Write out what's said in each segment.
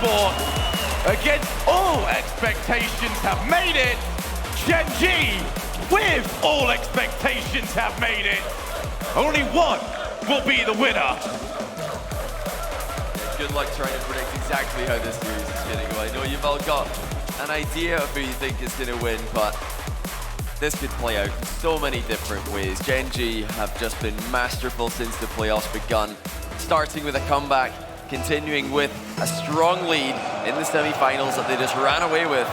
Esport. Against all expectations have made it. Gen.G, with all expectations have made it. Only one will be the winner. Good luck trying to predict exactly how this series is going to go. I know you've all got an idea of who you think is going to win, but this could play out in so many different ways. Genji have just been masterful since the playoffs begun, starting with a comeback, continuing with a strong lead in the semi-finals that they just ran away with.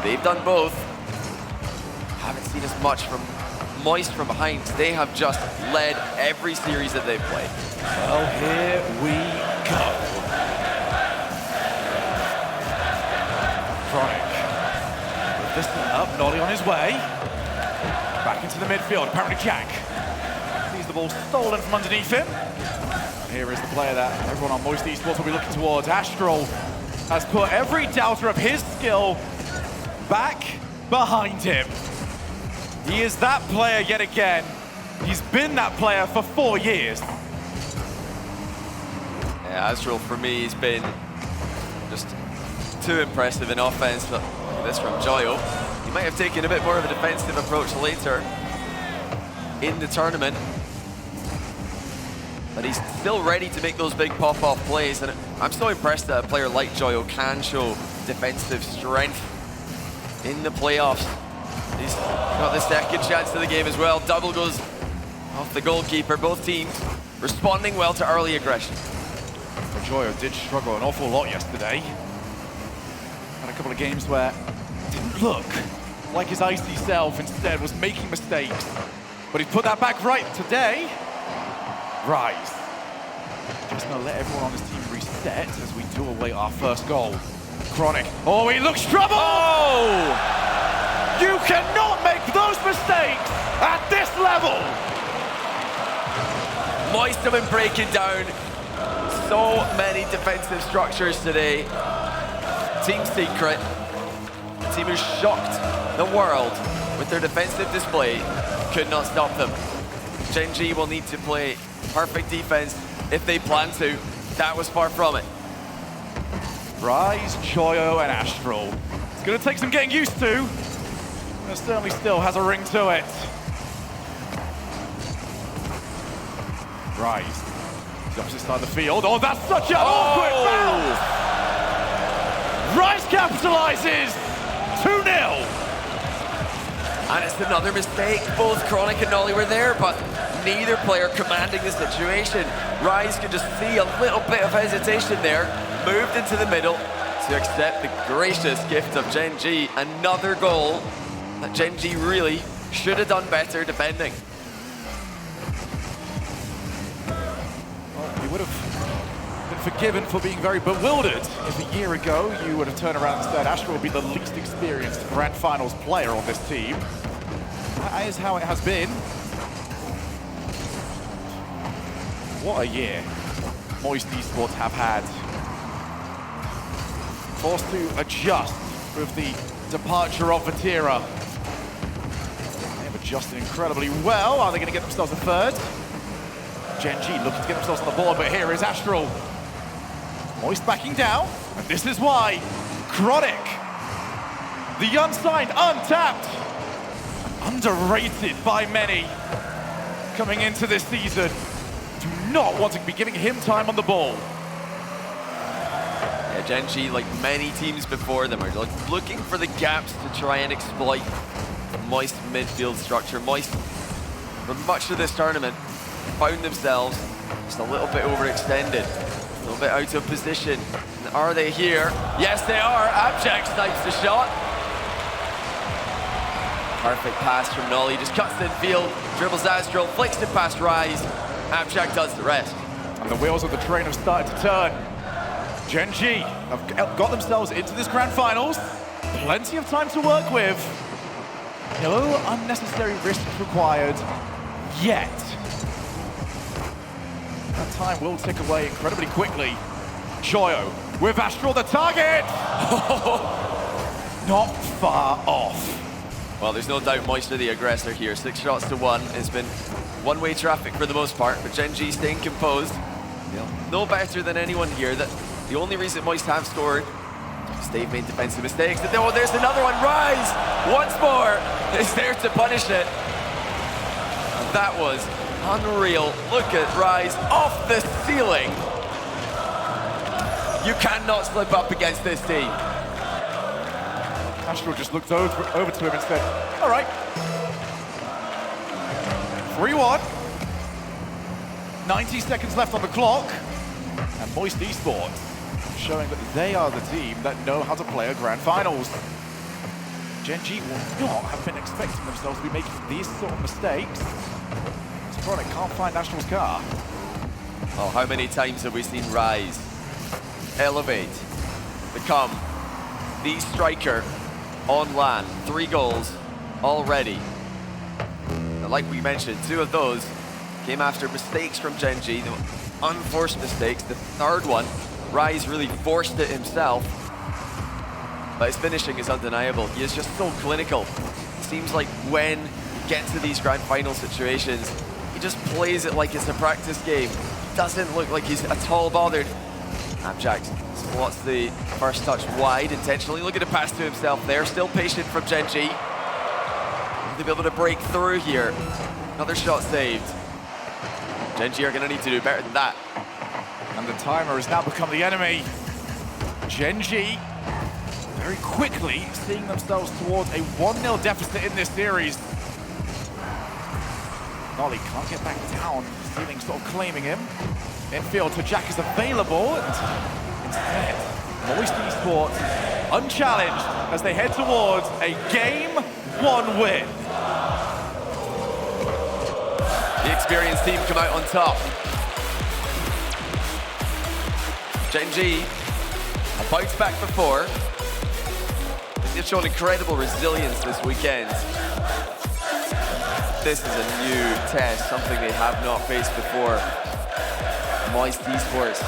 They've done both. Haven't seen as much from Moist from behind. They have just led every series that they've played. Well, here we go. Chronic with this one up, Nolly on his way. Back into the midfield, apparently Jack sees the ball stolen from underneath him. And here is the player that everyone on Moist Esports will be looking towards. Astral has put every doubter of his skill back behind him. He is that player yet again. He's been that player for 4 years. Yeah, Astral for me has been just too impressive in offense, but look at this from Joyo. He might have taken a bit more of a defensive approach later in the tournament, but he's still ready to make those big pop-off plays, and I'm so impressed that a player like Joyo can show defensive strength in the playoffs. He's got the second chance of the game as well. Double goes off the goalkeeper. Both teams responding well to early aggression. Joyo did struggle an awful lot yesterday. Had a couple of games where it didn't look like his icy self, instead was making mistakes. But he's put that back right today. Rise. Just gonna let everyone on this team reset as we do await our first goal. Chronic. Oh, he looks trouble! Oh! You cannot make those mistakes at this level! Moist have been breaking down so many defensive structures today. Team Secret, the team who shocked the world with their defensive display, could not stop them. Gen.G will need to play perfect defense if they plan to. That was far from it. Rise, Joyo, and Astral. It's gonna take some getting used to. It certainly still has a ring to it. Rise. The opposite side of the field. Oh, that's such an awkward bounce! Rise capitalizes! 2-0. And it's another mistake. Both Chronic and Nolly were there, but neither player commanding the situation. Rise could just see a little bit of hesitation there. Moved into the middle to accept the gracious gift of Gen.G. Another goal that Gen.G really should have done better defending. Well, you would have been forgiven for being very bewildered if a year ago you would have turned around and said Astral would be the least experienced Grand Finals player on this team. That is how it has been. What a year Moist Esports have had. Forced to adjust with the departure of Vatira. They have adjusted incredibly well. Are they going to get themselves a third? Gen.G looking to get themselves on the board, but here is Astral. Moist backing down, and this is why. Chronic, the unsigned, untapped, underrated by many coming into this season. Do not want to be giving him time on the ball. Yeah, Gen.G, like many teams before them, are looking for the gaps to try and exploit Moist midfield structure. Moist, for much of this tournament, found themselves just a little bit overextended, a little bit out of position. Are they here? Yes, they are. Abject snipes the shot. Perfect pass from Nolly, just cuts in field, dribbles Astral, flicks it past Rise. Abject does the rest. And the wheels of the train have started to turn. Gen.G have got themselves into this Grand Finals. Plenty of time to work with. No unnecessary risks required yet. That time will tick away incredibly quickly. Joyo with Astral the target. Not far off. Well, there's no doubt Moist are the aggressor here. 6 shots to 1. It's been one-way traffic for the most part, but Gen.G staying composed. They'll know better than anyone here that The only reason Moist have scored is they've made defensive mistakes. And oh, there's another one. Rise, once more, is there to punish it. And that was unreal. Look at Rise off the ceiling. You cannot slip up against this team. Astral just looked over to him and said, all right. 3-1. 90 seconds left on the clock. And Moist Esports showing that they are the team that know how to play a grand finals. Gen.G will not have been expecting themselves to be making these sort of mistakes. Chronic can't find Astral's car. Oh, how many times have we seen Rise elevate, become the striker on LAN? 3 goals already. And like we mentioned, 2 of those came after mistakes from Gen.G, the unforced mistakes. The third one, Rise really forced it himself, but his finishing is undeniable. He is just so clinical. It seems like when you get to these grand final situations, he just plays it like it's a practice game. Doesn't look like he's at all bothered. Abjax slots the first touch wide intentionally. Look at the pass to himself there. Still patient from Gen.G. Will they be able to break through here? Another shot saved. Gen.G are going to need to do better than that. And the timer has now become the enemy. Gen.G very quickly seeing themselves towards a 1-0 deficit in this series. Nolly can't get back down. Stealing sort of claiming him. Infield to Jack is available. And instead, Moist Esports unchallenged as they head towards a Game 1 win. The experienced team come out on top. Gen.G have bounced back before. They've shown incredible resilience this weekend. This is a new test, something they have not faced before. Moist Esports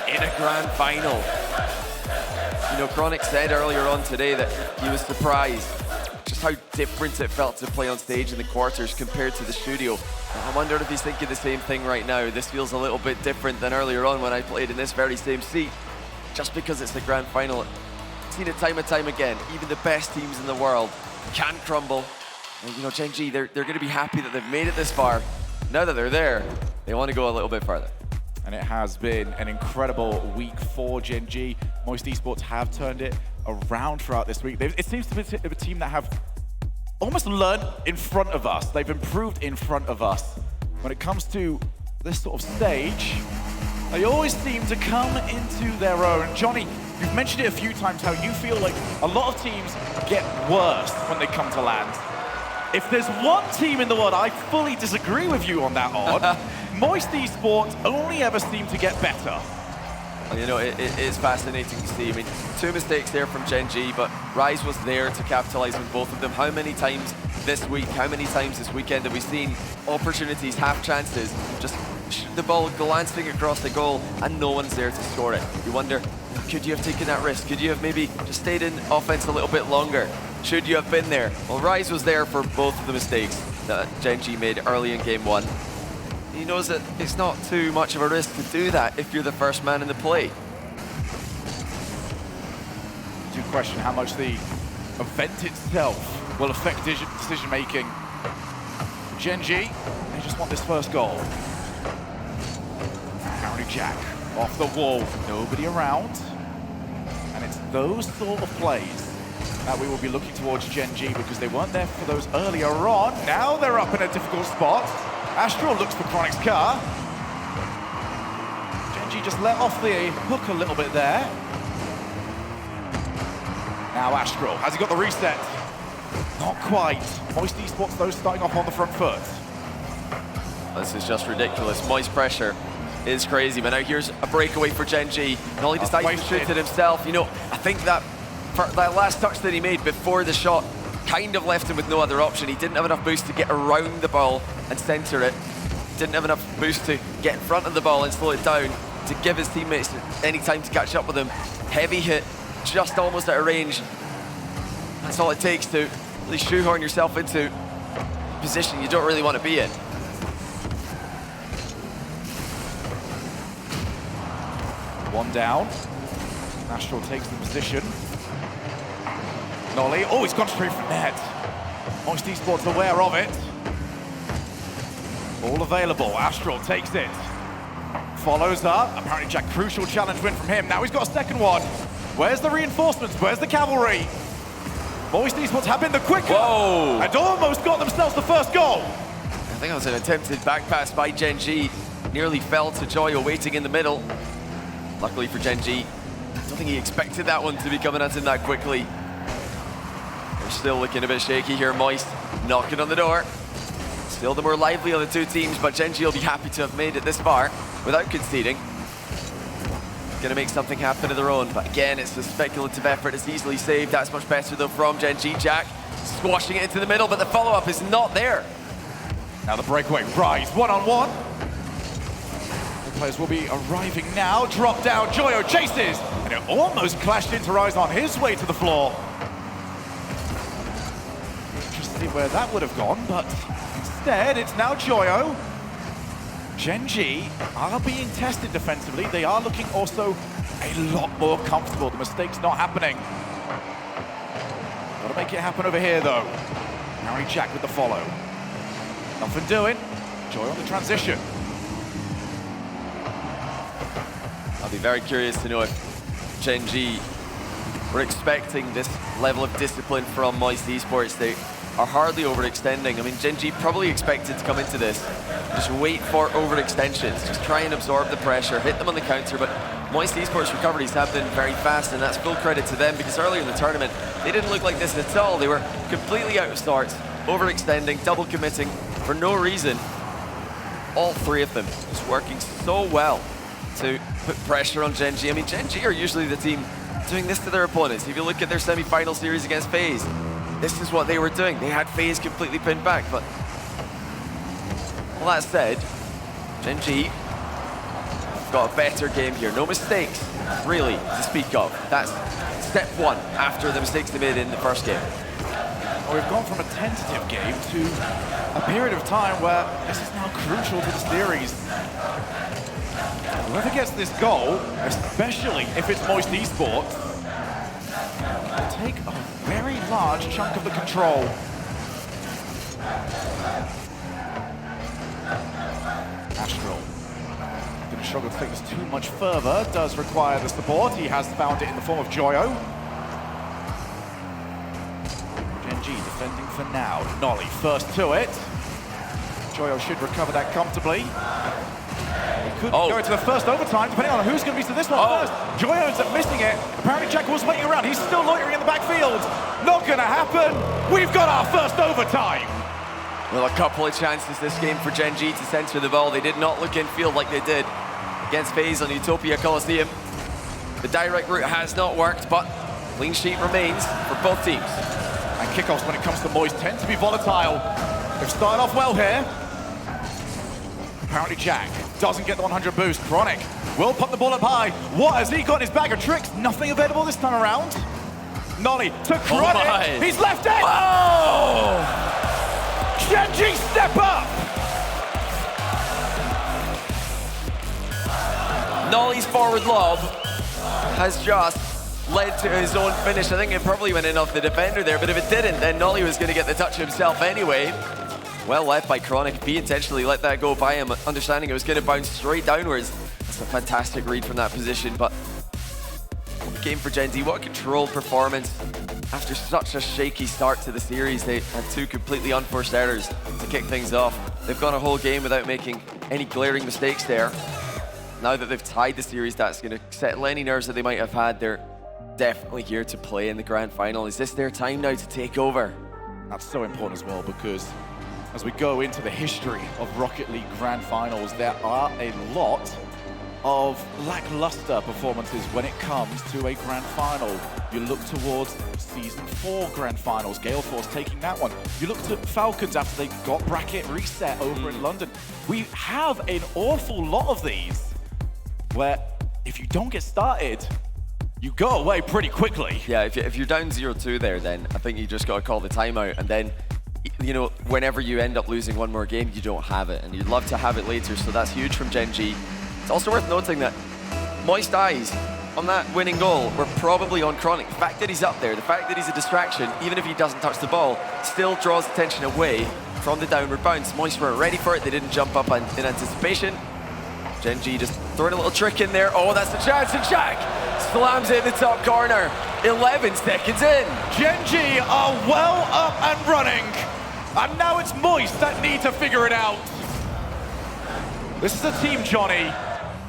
in a grand final. You know, Chronic said earlier on today that he was surprised just how different it felt to play on stage in the quarters compared to the studio. I wonder if he's thinking the same thing right now. This feels a little bit different than earlier on when I played in this very same seat. Just because it's the grand final. I've seen it time and time again. Even the best teams in the world can crumble. And you know, Gen.G, they're going to be happy that they've made it this far. Now that they're there, they want to go a little bit further. And it has been an incredible week for Gen.G. Moist Esports have turned it around throughout this week. It seems to be a team that have almost learned in front of us. They've improved in front of us. When it comes to this sort of stage, they always seem to come into their own. Johnny, you've mentioned it a few times how you feel like a lot of teams get worse when they come to land. If there's one team in the world, I fully disagree with you on that odd. Moist Esports only ever seem to get better. Well, you know, it is fascinating to see. I mean, 2 mistakes there from Gen.G, but Rise was there to capitalize on both of them. How many times this week, how many times this weekend have we seen opportunities, half chances, just the ball glancing across the goal and no one's there to score it? You wonder, could you have taken that risk? Could you have maybe just stayed in offense a little bit longer? Should you have been there? Well, Rise was there for both of the mistakes that Gen.G made early in Game 1. He knows that it's not too much of a risk to do that if you're the first man in the play. Do question how much the event itself will affect decision making. Gen.G, they just want this first goal. Apparently Jack off the wall, nobody around. And it's those sort of plays that we will be looking towards Gen.G because they weren't there for those earlier on. Now they're up in a difficult spot. Astral looks for Chronic's car. Gen.G just let off the hook a little bit there. Now Astral, has he got the reset? Not quite. Moist Esports though starting off on the front foot. This is just ridiculous. Moist pressure is crazy, but now here's a breakaway for Gen.G. Nolly decides to shoot it himself. You know, I think that last touch that he made before the shot kind of left him with no other option. He didn't have enough boost to get around the ball and center it. Didn't have enough boost to get in front of the ball and slow it down to give his teammates any time to catch up with him. Heavy hit, just almost out of range. That's all it takes to really shoehorn yourself into a position you don't really want to be in. One down. Astral takes the position. Nolly, oh, he's gone straight from net. Moist Esports aware of it. All available, Astral takes it. Follows up, apparently Jack, crucial challenge win from him. Now he's got a second one. Where's the reinforcements? Where's the cavalry? Moist Esports have been the quicker. Whoa. And almost got themselves the first goal. I think it was an attempted back pass by Gen.G. Nearly fell to Joyo waiting in the middle. Luckily for Gen.G, I don't think he expected that one to be coming at him that quickly. They're still looking a bit shaky here, Moist. Knocking on the door. Still the more lively of the two teams, but Gen.G will be happy to have made it this far without conceding. Gonna make something happen of their own, but again, it's a speculative effort. It's easily saved. That's much better though from Gen.G. Jack squashing it into the middle, but the follow-up is not there. Now the breakaway rise, one-on-one. The players will be arriving now. Drop down, Joyo chases, and it almost clashed into Rise on his way to the floor. Interesting where that would have gone, but instead it's now Joyo. Gen.G are being tested defensively. They are looking also a lot more comfortable. The mistake's not happening. Gotta make it happen over here though. Harry Jack with the follow. Nothing doing. Joy on the transition. I'll be very curious to know if Gen.G were expecting this level of discipline from Moist Esports. They are hardly overextending. I mean, Gen.G probably expected to come into this, just wait for overextensions, just try and absorb the pressure, hit them on the counter, but Moist Esports recoveries have been very fast, and that's full credit to them, because earlier in the tournament, they didn't look like this at all. They were completely out of sorts, overextending, double committing for no reason. All three of them just working so well to put pressure on Gen.G. I mean, Gen.G are usually the team doing this to their opponents. If you look at their semi-final series against FaZe, this is what they were doing. They had FaZe completely pinned back, but all that said, Gen.G got a better game here. No mistakes, really, to speak of. That's step one after the mistakes they made in the first game. Well, we've gone from a tentative game to a period of time where this is now crucial to the series. Whoever gets this goal, especially if it's Moist Esports, will take a very large chunk of the control. Astral going to struggle to take this too much further. Does require the support. He has found it in the form of Joyo. Gen.G defending for now. Nolly first to it. Joyo should recover that comfortably. He could go into the first overtime, depending on who's going to be to this one first. Joyo ends up missing it. Apparently Jack was waiting around. He's still loitering in the backfield. Not going to happen. We've got our first overtime. Well, a couple of chances this game for Gen.G to center the ball. They did not look in field like they did against FaZe on Utopia Coliseum. The direct route has not worked, but clean sheet remains for both teams. And kickoffs when it comes to Moist tend to be volatile. They've started off well here. Apparently Jack doesn't get the 100 boost. Chronic will pop the ball up high. What has he got in his bag of tricks? Nothing available this time around. Nolly to Chronic. He's left it. Oh! Gen.G step up! Nolly's forward lob has just led to his own finish. I think it probably went in off the defender there, but if it didn't, then Nolly was going to get the touch himself anyway. Well left by Chronic. He intentionally let that go by him, understanding it was going to bounce straight downwards. That's a fantastic read from that position, but game for Gen.G. What a controlled performance. After such a shaky start to the series, they had two completely unforced errors to kick things off. They've gone a whole game without making any glaring mistakes there. Now that they've tied the series, that's going to settle any nerves that they might have had. They're definitely here to play in the grand final. Is this their time now to take over? That's so important as well, because as we go into the history of Rocket League Grand Finals, there are a lot of lackluster performances when it comes to a Grand Final. You look towards Season 4 Grand Finals, Gale Force taking that one. You look to Falcons after they got bracket reset over in London. We have an awful lot of these where if you don't get started, you go away pretty quickly. Yeah, if you're down 0-2 there, then I think you just got to call the timeout, and then, you know, whenever you end up losing one more game, you don't have it, and you'd love to have it later, so that's huge from Gen.G. It's also worth noting that Moist eyes on that winning goal were probably on Chronic. The fact that he's up there, the fact that he's a distraction, even if he doesn't touch the ball, still draws attention away from the downward bounce. Moist weren't ready for it. They didn't jump up in anticipation. Gen.G just throwing a little trick in there. Oh, that's the chance, and Jack slams it in the top corner. 11 seconds in. Gen.G are well up and running. And now it's Moist that need to figure it out. This is a team, Johnny,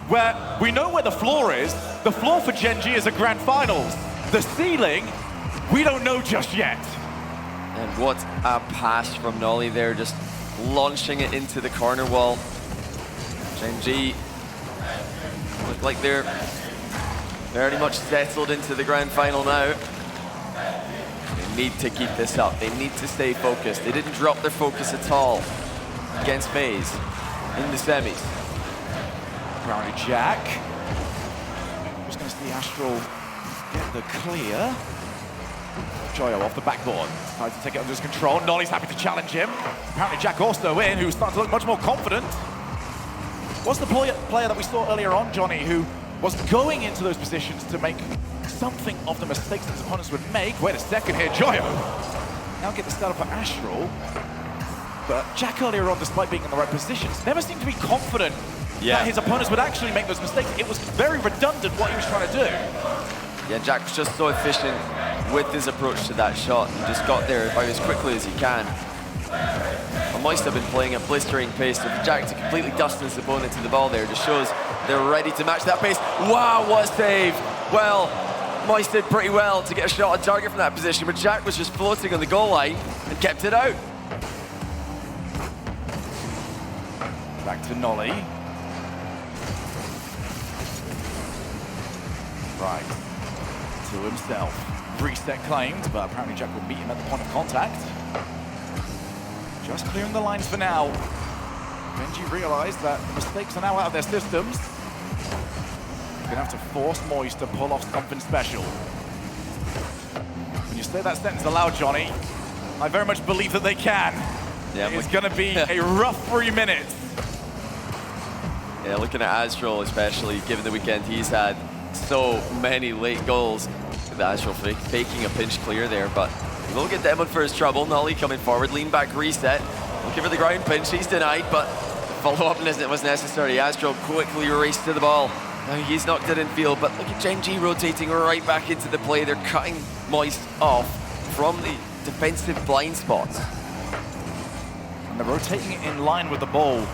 where we know where the floor is. The floor for Gen.G is a grand finals. The ceiling, we don't know just yet. And what a pass from Nolly there, just launching it into the corner wall. Gen.G look like they're very much settled into the grand final now. They need to keep this up. They need to stay focused. They didn't drop their focus at all against FaZe in the semis. Brownie Jack. Just going to see Astral get the clear. Joyo off the backboard. Tries to take it under his control. Nolly's happy to challenge him. Apparently Jack also in, who's starting to look much more confident. What's the player that we saw earlier on, Johnny, who was going into those positions to make something of the mistakes that his opponents would make? Wait a second here, Joyo. Now get the setup for Astral. But Jack earlier on, despite being in the right positions, never seemed to be confident that his opponents would actually make those mistakes. It was very redundant what he was trying to do. Yeah, Jack was just so efficient with his approach to that shot. He just got there about as quickly as he can. And Moist have been playing at blistering pace, so for Jack to completely dust his opponent to the ball there just shows they're ready to match that pace. Wow, what a save! Well, Moist did pretty well to get a shot on target from that position, but Jack was just floating on the goal line and kept it out. Back to Nolly. Right, to himself. Reset claimed, but apparently Jack will meet him at the point of contact. Just clearing the lines for now. Genji realized that the mistakes are now out of their systems. They're gonna have to force Moist to pull off something special. When you say that sentence aloud, Johnny, I very much believe that they can. Yeah, it's gonna be a rough 3 minutes. Yeah, looking at Astral especially, given the weekend he's had, so many late goals. The Astral faking a pinch clear there, but he will get demoed for his trouble. Nolly coming forward, lean back, reset. Looking for the ground pinch, he's denied, but follow-up was necessary. Astral quickly raced to the ball. Now he's knocked it in field, but look at Gen.G rotating right back into the play. They're cutting Moist off from the defensive blind spots. And they're rotating it in line with the ball.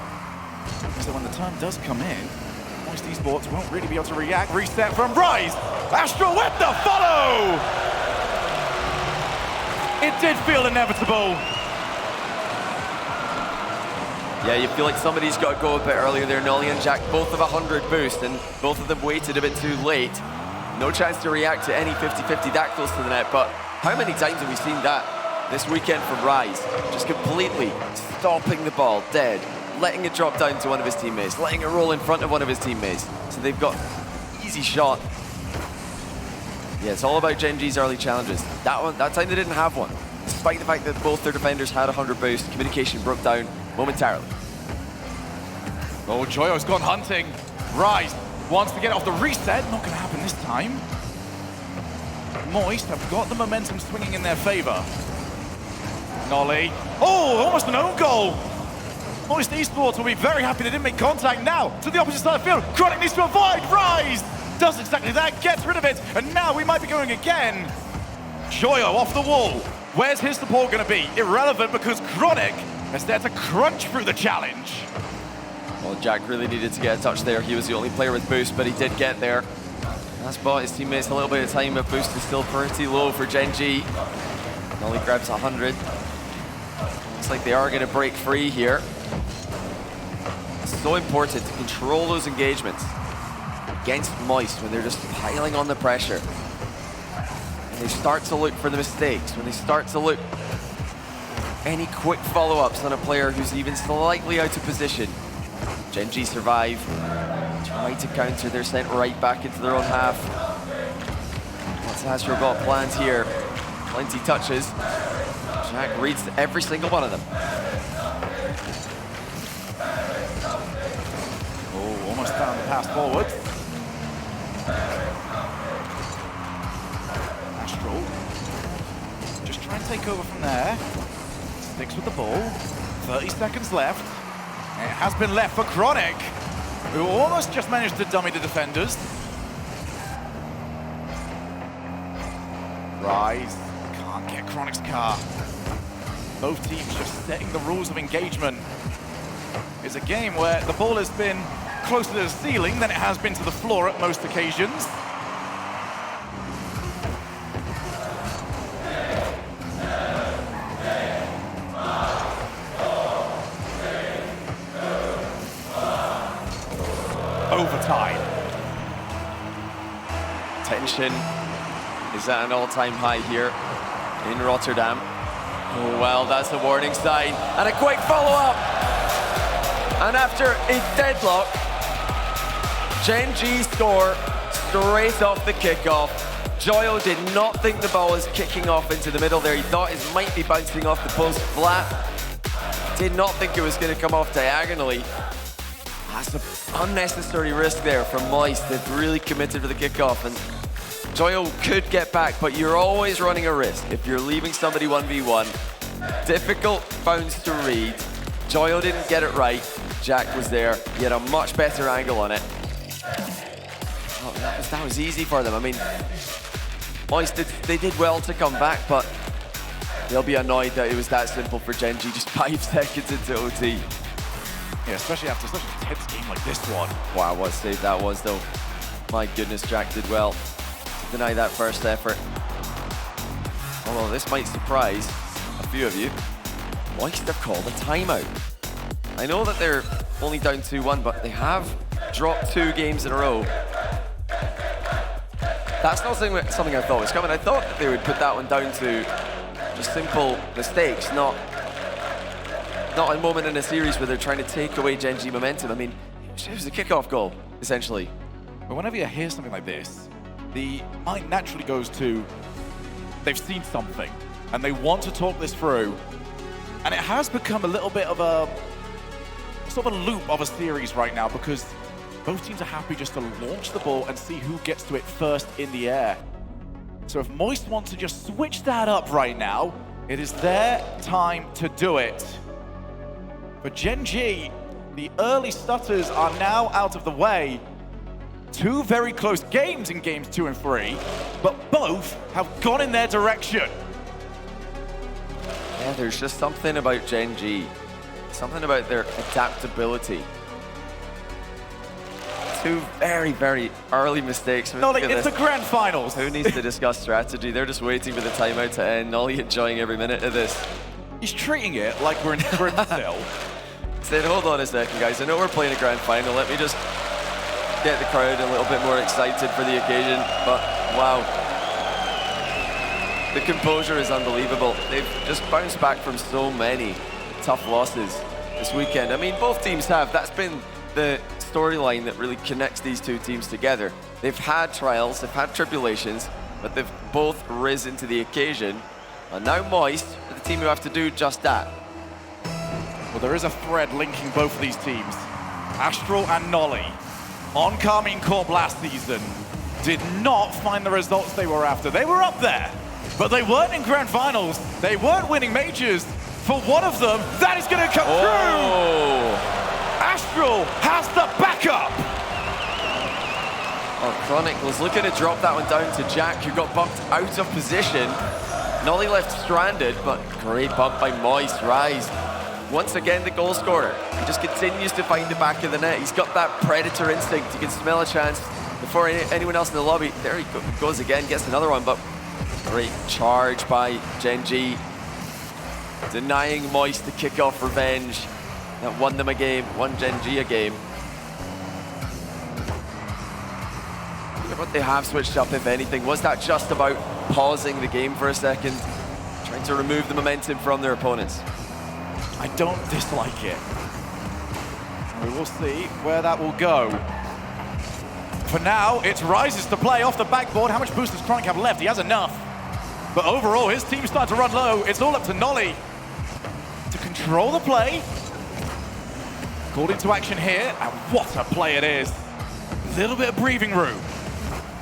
So when the turn does come in, Moist Esports won't really be able to react. Reset from Rise. Astral with the follow. It did feel inevitable. Yeah, you feel like somebody's got to go a bit earlier there. Nolly and Jack both have 100 boost, and both of them waited a bit too late. No chance to react to any 50-50 that close to the net, but how many times have we seen that this weekend from Rise? Just completely stopping the ball dead, letting it drop down to one of his teammates, letting it roll in front of one of his teammates. So they've got easy shot. Yeah, it's all about Gen.G's early challenges. That time they didn't have one. Despite the fact that both their defenders had 100 boost, communication broke down momentarily. Oh, Joyo's gone hunting. Rise wants to get it off the reset. Not going to happen this time. Moist have got the momentum swinging in their favor. Nolly. Oh, almost an own goal. Moist Esports will be very happy they didn't make contact now. To the opposite side of the field. Chronic needs to avoid. Rise does exactly that, gets rid of it. And now we might be going again. Joyo off the wall. Where's his support going to be? Irrelevant, because Chronic is there to crunch through the challenge. Well, Jack really needed to get a touch there. He was the only player with boost, but he did get there. That's bought his teammates a little bit of time, but boost is still pretty low for Gen.G. Nolly grabs 100. Looks like they are going to break free here. It's so important to control those engagements against Moist when they're just piling on the pressure. When they start to look for the mistakes, when they start to look any quick follow-ups on a player who's even slightly out of position. Gen.G survive, try to counter, they're sent right back into their own half. What's Astral got planned here? Plenty touches. Jack reads every single one of them. Oh, almost found the pass forward. Astral. Just try and take over from there. Sticks with the ball. 30 seconds left. It has been left for Chronic, who almost just managed to dummy the defenders. Rise. Can't get Chronic's car. Both teams just setting the rules of engagement. It's a game where the ball has been closer to the ceiling than it has been to the floor at most occasions. Overtime. Tension is at an all-time high here in Rotterdam. Oh, well, that's a warning sign. And a quick follow-up. And after a deadlock, Gen.G score straight off the kickoff. Joyo did not think the ball was kicking off into the middle there. He thought it might be bouncing off the post flat. Did not think it was going to come off diagonally. That's an unnecessary risk there from Moist. They've really committed to the kickoff, and Joyo could get back, but you're always running a risk if you're leaving somebody 1v1. Difficult bounce to read. Joyo didn't get it right. Jack was there. He had a much better angle on it. Oh, that was easy for them. I mean, Moist, they did well to come back, but they'll be annoyed that it was that simple for Genji just 5 seconds into OT. Yeah, especially after such a tense game like this one. Wow, what a save that was, though. My goodness, Jack did well to deny that first effort. Although this might surprise a few of you, Moist have called a timeout. I know that they're only down 2-1, but they have dropped 2 games in a row. That's not something I thought was coming. I thought that they would put that one down to just simple mistakes, not a moment in a series where they're trying to take away Gen.G momentum. I mean, it was a kickoff goal, essentially. But whenever you hear something like this, the mind naturally goes to, they've seen something, and they want to talk this through. And it has become a little bit of a sort of a loop of a series right now, because both teams are happy just to launch the ball and see who gets to it first in the air. So if Moist wants to just switch that up right now, it is their time to do it. For Gen.G, the early stutters are now out of the way. 2 very close games in games 2 and 3, but both have gone in their direction. Yeah, there's just something about Gen.G, something about their adaptability. 2 very, very early mistakes. No, like, it's the grand finals. Who needs to discuss strategy? They're just waiting for the timeout to end. Nolly enjoying every minute of this. He's treating it like we're in Brazil. Said, hold on a second, guys. I know we're playing a grand final. Let me just get the crowd a little bit more excited for the occasion. But wow, the composure is unbelievable. They've just bounced back from so many tough losses this weekend. I mean, both teams have. That's been the storyline that really connects these 2 teams together. They've had trials, they've had tribulations, but they've both risen to the occasion. And now Moist are the team who have to do just that. Well, there is a thread linking both of these teams. Astral and Nolly, on Carmine Corp last season, did not find the results they were after. They were up there, but they weren't in grand finals. They weren't winning majors. For one of them, that is going to come through. Astral has the backup. Oh, Chronic was looking to drop that one down to Jack, who got bumped out of position. Nolly left stranded, but great bump by Moist. Rise, once again the goal scorer. He just continues to find the back of the net. He's got that predator instinct. He can smell a chance before anyone else in the lobby. There he goes again, gets another one, but great charge by Gen.G, denying Moist the kickoff revenge that won them a game, won Gen.G a game. What they have switched up, if anything. Was that just about pausing the game for a second, trying to remove the momentum from their opponents? I don't dislike it. We will see where that will go. For now, it's Rises to play off the backboard. How much boost does Chronic have left? He has enough. But overall, his team starts to run low. It's all up to Nolly to control the play. Called into action here, and what a play it is. A little bit of breathing room.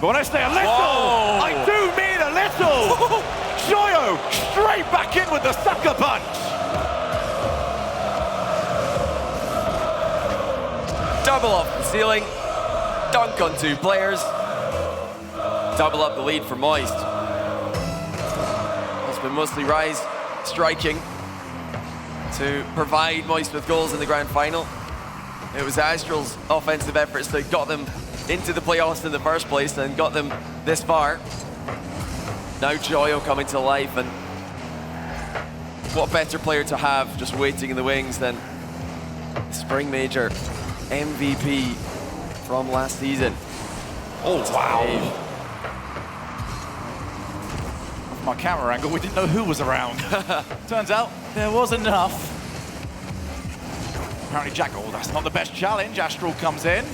But when I say a little, Whoa. I do mean a little. Joyo straight back in with the sucker punch. Double up the ceiling, dunk on 2 players, double up the lead for Moist. It's been mostly Rise striking to provide Moist with goals in the grand final. It was Astral's offensive efforts that got them into the playoffs in the first place and got them this far. Now Joyo coming to life, and what better player to have just waiting in the wings than Spring Major MVP from last season. Oh, wow. From our camera angle, we didn't know who was around. Turns out there was enough. Apparently Jack, oh, that's not the best challenge. Astral comes in,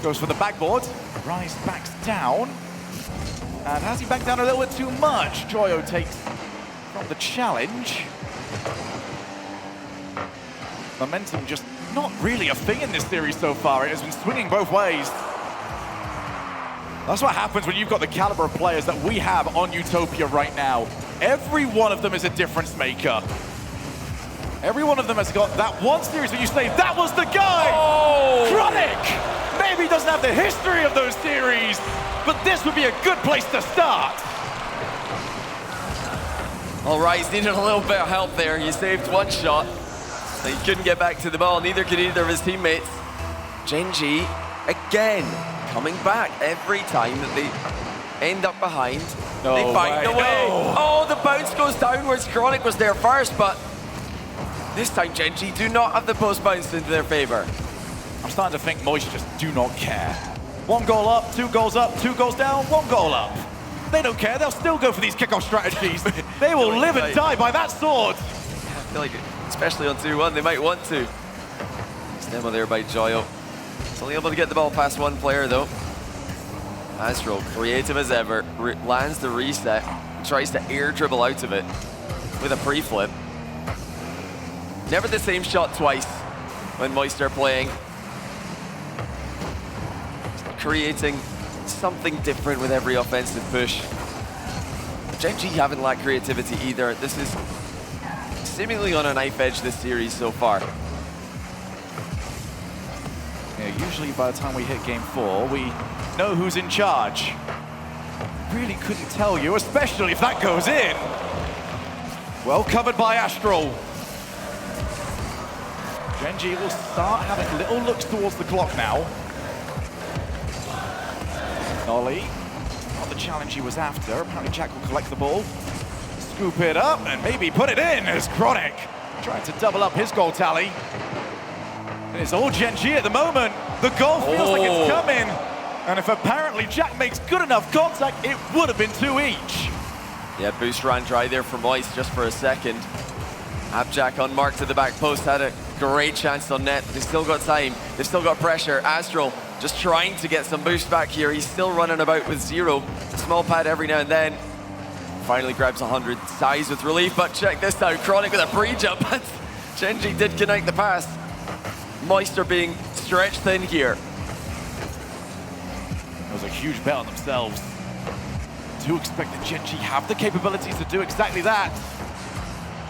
goes for the backboard. Rise backs down. And has he backed down a little bit too much? Joyo takes from the challenge. Momentum just not really a thing in this series so far. It has been swinging both ways. That's what happens when you've got the caliber of players that we have on Utopia right now. Every one of them is a difference maker. Every one of them has got that one series where you say, that was the guy! Oh. Chronic! Maybe he doesn't have the history of those series, but this would be a good place to start. All right, he's needed a little bit of help there. He saved one shot. He couldn't get back to the ball, neither could either of his teammates. Genji, again, coming back every time that they end up behind. No they find a way. No. Oh, the bounce goes downwards. Chronic was there first, but this time Genji do not have the post bounce into their favor. I'm starting to think Moist just do not care. 1 goal up, 2 goals up, 2 goals down, 1 goal up. They don't care, they'll still go for these kickoff strategies. They will live and die by that sword. I feel like, especially on 2-1, they might want to. Demo there by Joyo. He's only able to get the ball past 1 player though. Astral, creative as ever, lands the reset, tries to air dribble out of it with a pre-flip. Never the same shot twice when Moist are playing. Creating something different with every offensive push. Genji haven't lacked creativity either. This is seemingly on a knife edge this series so far. Yeah, usually by the time we hit game 4, we know who's in charge. Really couldn't tell you, especially if that goes in. Well covered by Astral. Genji will start having little looks towards the clock now. Nolly, not the challenge he was after. Apparently Jack will collect the ball, scoop it up, and maybe put it in as Chronic trying to double up his goal tally. And it's all Gen.G at the moment. The goal feels like it's coming. And if apparently Jack makes good enough contact, it would have been 2 each. Yeah, boost ran dry there for Moist just for a second. Abjack unmarked to the back post, had a great chance on net, but they've still got time. They've still got pressure. Astral just trying to get some boost back here. He's still running about with 0. Small pad every now and then. Finally grabs 100 size with relief, but check this out. Chronic with a pre-jump. Genji did connect the pass. Moist are being stretched thin here. It was a huge bet on themselves. Do expect that Gen.G have the capabilities to do exactly that.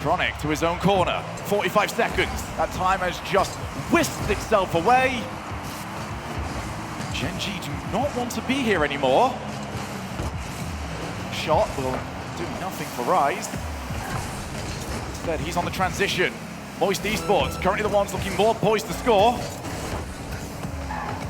Chronic to his own corner, 45 seconds. That time has just whisked itself away. Gen.G do not want to be here anymore. Shot will do nothing for Rise. Instead, he's on the transition. Moist Esports, currently the ones looking more poised to score.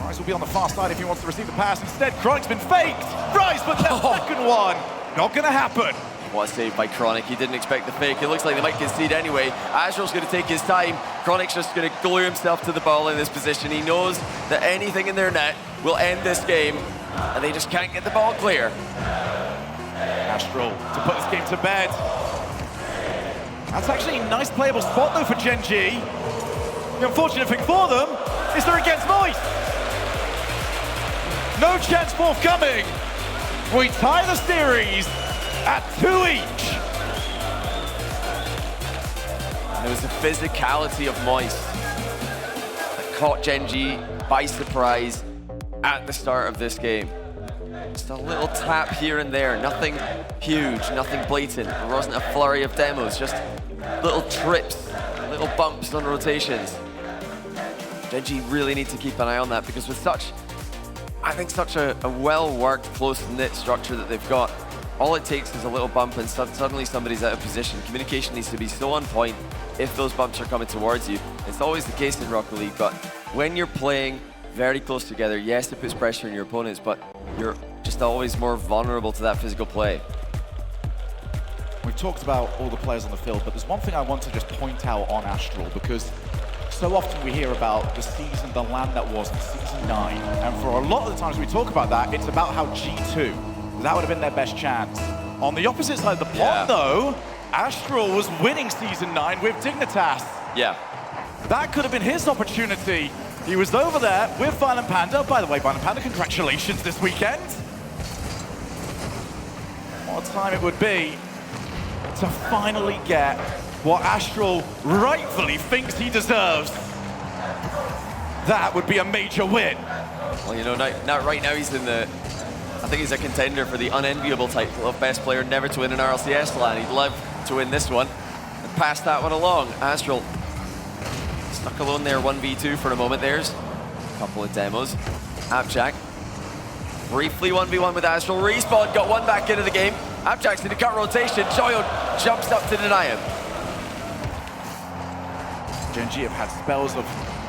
Rise will be on the far side if he wants to receive the pass. Instead, Chronic's been faked. Rise with that second one. Not gonna happen. What a save by Chronic. He didn't expect the fake. It looks like they might concede anyway. Astral's going to take his time. Chronic's just going to glue himself to the ball in this position. He knows that anything in their net will end this game, and they just can't get the ball clear. Astral to put this game to bed. That's actually a nice playable spot though for Gen.G. The unfortunate thing for them is they're against Moist. No chance forthcoming. We tie the series at 2 each. And it was the physicality of Moist that caught Gen.G by surprise at the start of this game. Just a little tap here and there, nothing huge, nothing blatant. There wasn't a flurry of demos, just little trips, little bumps on rotations. Genji really need to keep an eye on that because with such, I think, such a well-worked, close-knit structure that they've got, all it takes is a little bump and suddenly somebody's out of position. Communication needs to be so on point if those bumps are coming towards you. It's always the case in Rocket League, but when you're playing very close together, yes, it puts pressure on your opponents, but you're just always more vulnerable to that physical play. We've talked about all the players on the field, but there's one thing I want to just point out on Astral, because so often we hear about the season, the land that was in Season 9, and for a lot of the times we talk about that, it's about how G2, that would have been their best chance. On the opposite side of the pond, though, Astral was winning Season 9 with Dignitas. Yeah. That could have been his opportunity. He was over there with Violent Panda. By the way, Violent Panda, congratulations this weekend. What a time it would be to finally get what Astral rightfully thinks he deserves. That would be a major win. Well, you know, right now he's in the, I think he's a contender for the unenviable title of best player never to win an RLCS LAN. He'd love to win this one and pass that one along. Astral stuck alone there, 1v2 for a moment. There's a couple of demos. Abjack briefly 1v1 with Astral. Respawn got one back into the game. Abjack's in the cut rotation. Joyo jumps up to deny him. Genji have had spells of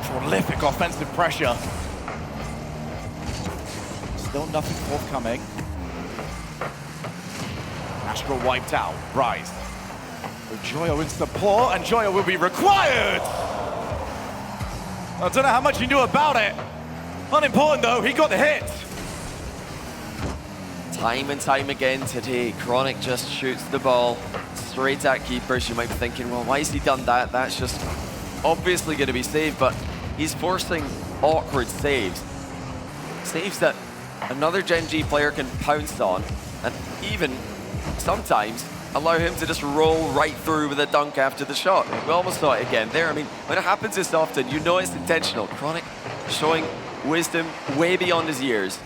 prolific offensive pressure. Still nothing forthcoming. Astral wiped out. Rise. With Joyo in support, and Joyo will be required! I don't know how much he knew about it. Unimportant though, he got the hit. Time and time again today, Chronic just shoots the ball straight at keepers. You might be thinking, well, why has he done that? That's just obviously going to be saved, but he's forcing awkward saves. Saves that another Gen.G player can pounce on, and even sometimes allow him to just roll right through with a dunk after the shot. We almost saw it again there. I mean, when it happens this often, you know it's intentional. Chronic showing wisdom way beyond his years.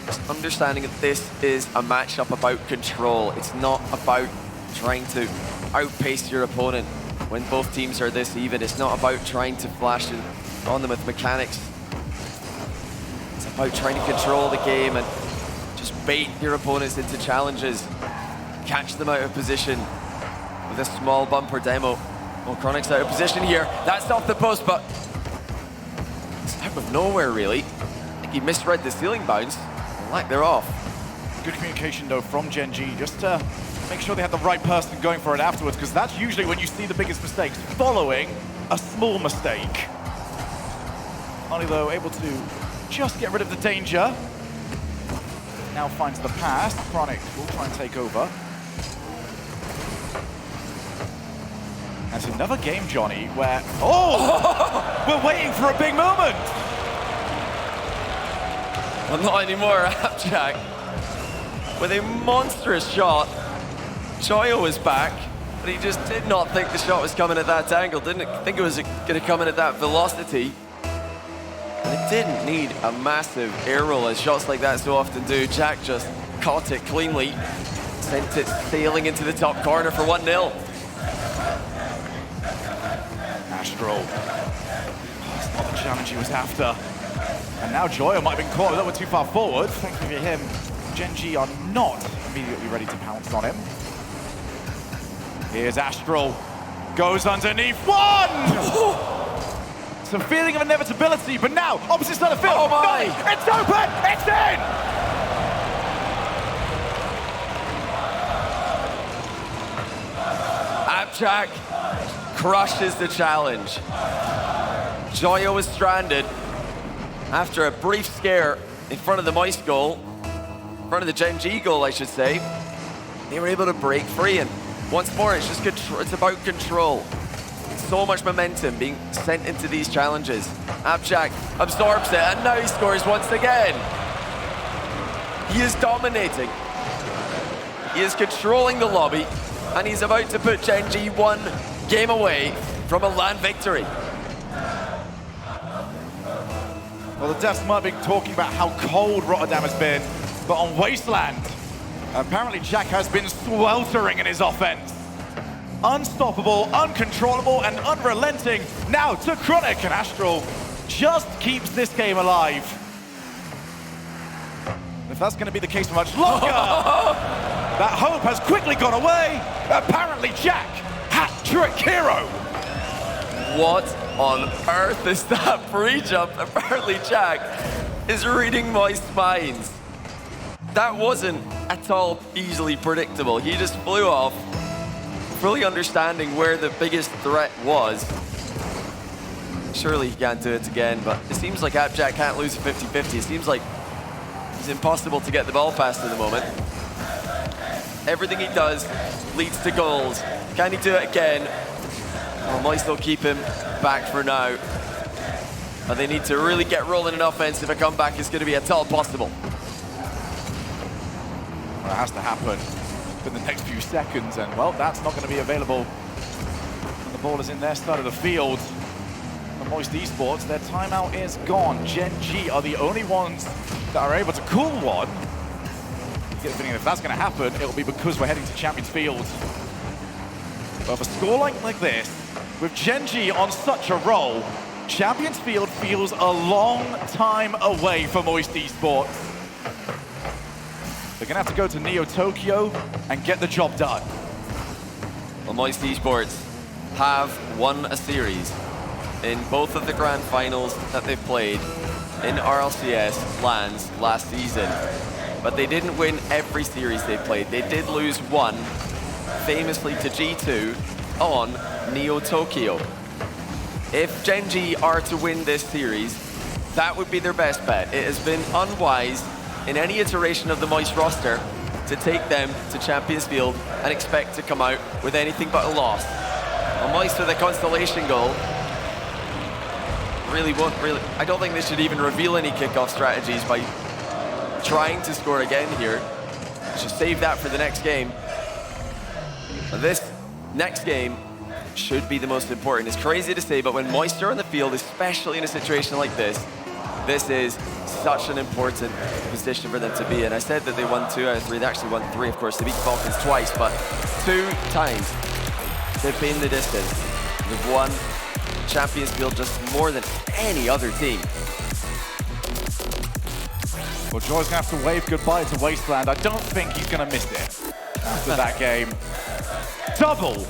Just understanding that this is a matchup about control. It's not about trying to outpace your opponent when both teams are this even. It's not about trying to flash on them with mechanics. It's about trying to control the game and just bait your opponents into challenges. Catch them out of position with a small bumper demo. Well, Chronic's out of position here. That's off the post, but it's out of nowhere, really. I think he misread the ceiling bounce. Like they're off. Good communication, though, from Gen.G, just to make sure they had the right person going for it afterwards, because that's usually when you see the biggest mistakes, following a small mistake. Only, though, able to just get rid of the danger. Now finds the pass. Chronic will try and take over. That's another game, Johnny, where... Oh! We're waiting for a big moment! Well, not anymore. Abjack with a monstrous shot. Joyo was back, but he just did not think the shot was coming at that angle. Didn't think it was going to come in at that velocity. And it didn't need a massive air roll, as shots like that so often do. Jack just caught it cleanly, sent it sailing into the top corner for 1-0. Astral. It's not the challenge he was after. And now Joyo might have been caught a little bit too far forward. Thankfully for him, Gen.G are not immediately ready to pounce on him. Here's Astral. Goes underneath. One! It's a feeling of inevitability, but now, opposite side of the field. Oh my! No, it's open! It's in! Abjack crushes the challenge. Joyo is stranded after a brief scare in front of the Moist goal, in front of the Gen.G goal, I should say. They were able to break free, and once more, it's just it's about control. So much momentum being sent into these challenges. Abjack absorbs it, and now he scores once again. He is dominating. He is controlling the lobby, and he's about to put Gen.G one game away from a LAN victory. Well, the devs might be talking about how cold Rotterdam has been, But on Wasteland, apparently Jack has been sweltering in his offense. Unstoppable, uncontrollable, and unrelenting. Now to Chronic, and Astral just keeps this game alive. If that's going to be the case for much longer, that hope has quickly gone away. Apparently Jack, hat-trick hero. What on earth is that pre-jump? Apparently Jack is reading my spines. That wasn't at all easily predictable. He just flew off, fully understanding where the biggest threat was. Surely he can't do it again, but it seems like AppJack can't lose a 50-50. It seems like it's impossible to get the ball past at the moment. Everything he does leads to goals. Can he do it again? Well, might still keep him back for now. But they need to really get rolling in offense if a comeback is going to be at all possible. Well, it has to happen in the next few seconds, and well, that's not going to be available when the ball is in their side of the field. For Moist Esports, their timeout is gone. Gen.G are the only ones that are able to call one. You get the feeling if that's going to happen, it'll be because we're heading to Champions Field. But with a scoreline like this, with Gen.G on such a roll, Champions Field feels a long time away for Moist Esports. They're going to have to go to Neo Tokyo and get the job done. Well, Moist Esports have won a series in both of the grand finals that they've played in RLCS LANs last season. But they didn't win every series they played. They did lose one, famously to G2, on Neo Tokyo. If Gen.G are to win this series, that would be their best bet. It has been unwise in any iteration of the Moist roster to take them to Champions Field and expect to come out with anything but a loss. Well, Moist with a constellation goal I don't think they should even reveal any kickoff strategies by trying to score again here. Should save that for the next game. This next game should be the most important. It's crazy to say, but when Moist are on the field, especially in a situation like this is such an important position for them to be in. I said that they won 2 out of 3. They actually won 3, of course. They beat Falcons twice, but 2 times they've been the distance. They've won Champions Field just more than any other team. Well, Joy's gonna have to wave goodbye to Wasteland. I don't think he's gonna miss it after that game. Double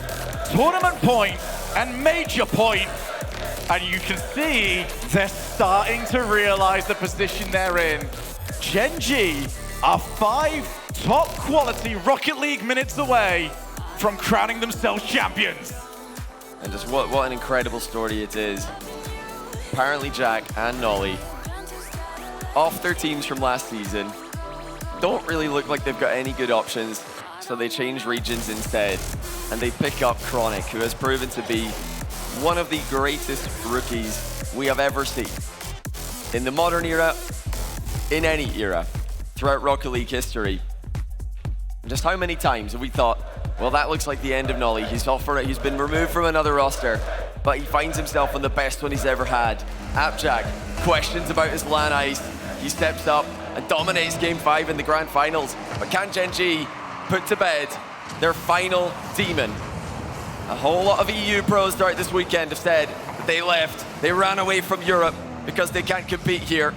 tournament point and major point, and you can see they're starting to realize the position they're in. Gen.G are 5 top quality Rocket League minutes away from crowning themselves champions. And just what an incredible story it is. Apparently Jack and Nolly, off their teams from last season, don't really look like they've got any good options, so they change regions instead, and they pick up Chronic, who has proven to be one of the greatest rookies we have ever seen. In the modern era, in any era, throughout Rocket League history. Just how many times have we thought, well, that looks like the end of Nolly. He's been removed from another roster, but he finds himself on the best one he's ever had. AppJack, questions about his LAN ice. He steps up and dominates Game 5 in the grand finals. But can Gen.G put to bed their final demon? A whole lot of EU pros throughout this weekend have said that they left. They ran away from Europe because they can't compete here.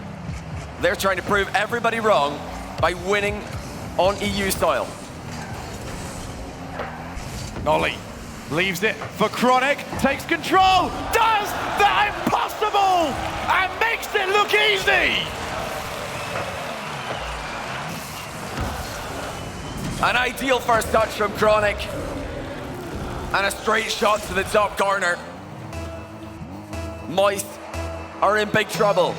They're trying to prove everybody wrong by winning on EU soil. Nolly leaves it for Chronic, takes control, does the impossible, and makes it look easy! An ideal first touch from Chronic, and a straight shot to the top corner. Moist are in big trouble.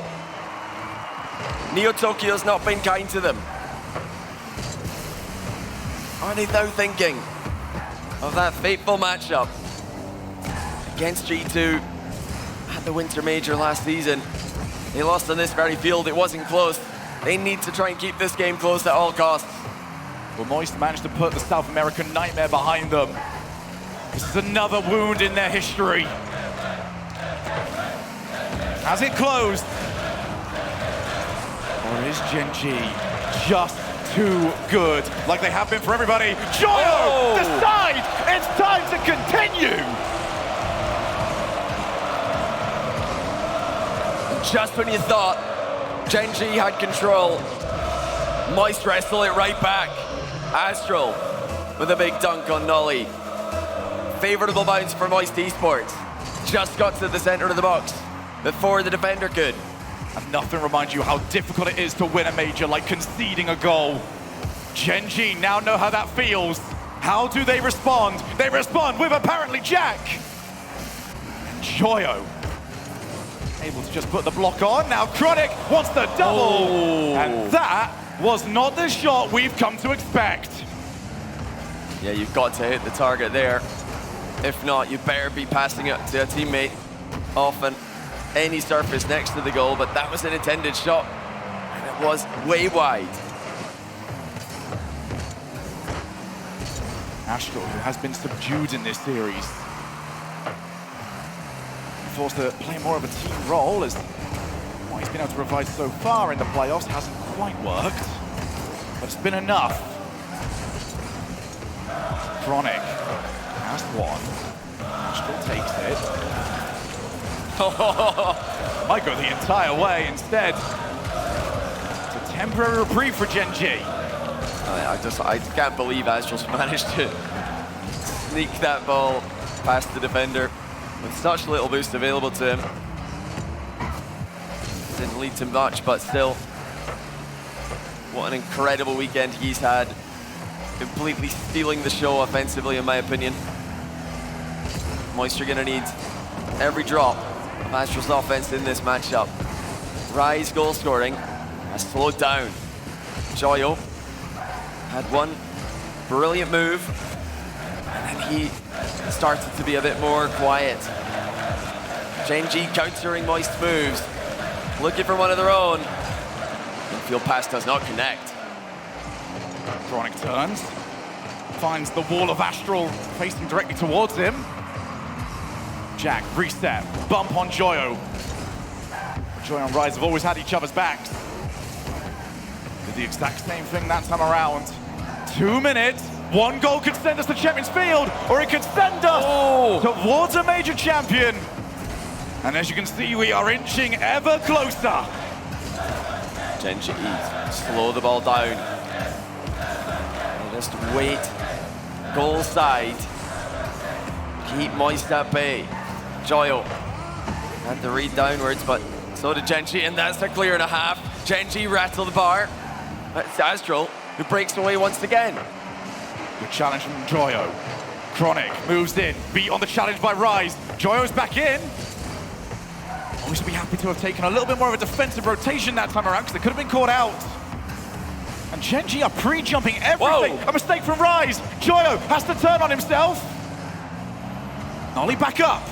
Neo Tokyo's not been kind to them. Are they now thinking of that fateful matchup against G2 at the Winter Major last season? They lost on this very field. It wasn't close. They need to try and keep this game close at all costs. Well, Moist managed to put the South American nightmare behind them. This is another wound in their history. Has it closed? Or is Gen.G just too good, like they have been for everybody. Joyo decides it's time to continue. Just when you thought Genji had control, Moist wrestled it right back. Astral with a big dunk on Nolly. Favorable bounce for Moist Esports. Just got to the center of the box before the defender could. And nothing reminds you how difficult it is to win a major like conceding a goal. Gen.G now know how that feels. How do they respond? They respond with apparently Jack. And Joyo able to just put the block on. Now Chronic wants the double. And that was not the shot we've come to expect. Yeah, you've got to hit the target there. If not, you better be passing it to a teammate often. Any surface next to the goal, but that was an intended shot. And it was way wide. Astral, who has been subdued in this series, forced to play more of a team role as what he's been able to provide so far in the playoffs hasn't quite worked, but it's been enough. Chronic has one. Astral takes it. Might go the entire way instead. It's a temporary reprieve for Gen.G. I can't believe Astral's managed to sneak that ball past the defender with such little boost available to him. Didn't lead to much, but still, what an incredible weekend he's had. Completely stealing the show offensively, in my opinion. Moist are gonna need every drop of Astral's offense in this matchup. Rise goal scoring has slowed down. Joyo had one brilliant move, and then he started to be a bit more quiet. Gen.G countering Moist moves, looking for one of their own. Infield pass does not connect. Chronic turns, finds the wall of Astral facing directly towards him. Jack, reset, bump on Joyo. Joyo and Rise have always had each other's backs. Did the exact same thing that time around. 2 minutes, one goal could send us to Champions Field, or it could send us towards a major champion. And as you can see, we are inching ever closer. Genji, slow the ball down. And just wait, goal side. Keep Moist at bay. Joyo had the read downwards, but so did Genji, and that's a clear and a half. Gen.G rattle the bar. That's Astral, who breaks away once again. Good challenge from Joyo. Chronic moves in, beat on the challenge by Rise. Joyo's back in. Always be happy to have taken a little bit more of a defensive rotation that time around because they could have been caught out. And Gen.G are pre-jumping everything. Whoa. A mistake from Rise. Joyo has to turn on himself. Nolly back up.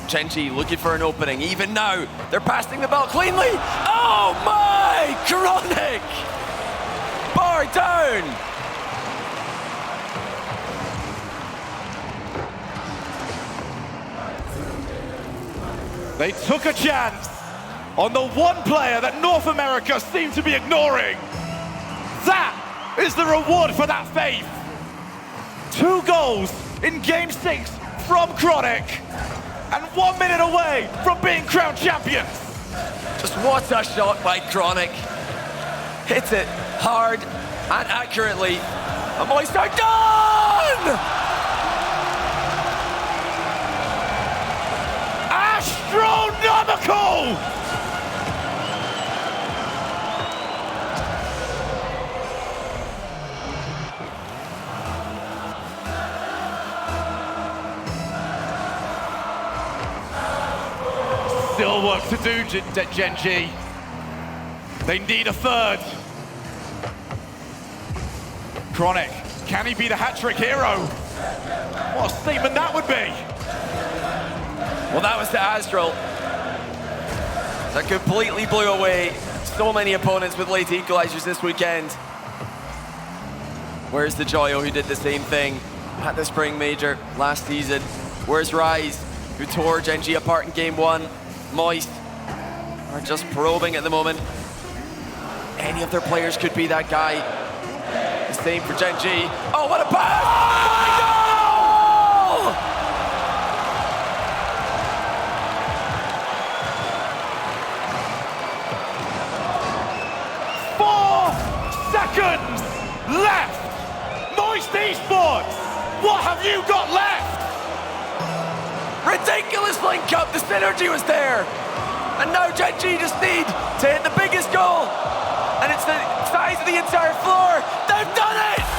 Gen.G looking for an opening. Even now, they're passing the ball cleanly. Oh my! Chronic! Bar down! They took a chance on the one player that North America seemed to be ignoring. That is the reward for that faith. 2 goals in Game 6 from Chronic, and 1 minute away from being crowned champions. Just what a shot by Chronic. Hits it hard and accurately. And Moist are done! Astronomical! Still work to do, Gen.G. They need a third. Chronic, can he be the hat-trick hero? What a statement that would be. Well, that was to Astral. That completely blew away so many opponents with late equalizers this weekend. Where's the Joyo who did the same thing at the Spring Major last season? Where's Rise, who tore Gen.G apart in Game 1? Moist are just probing at the moment. Any of their players could be that guy. the same for Gen.G. Oh, what a pass! My goal! 4 seconds left. Moist Esports, what have you got left? Ridiculous link up, the synergy was there. And now Gen.G just need to hit the biggest goal. And it's the size of the entire floor. They've done it!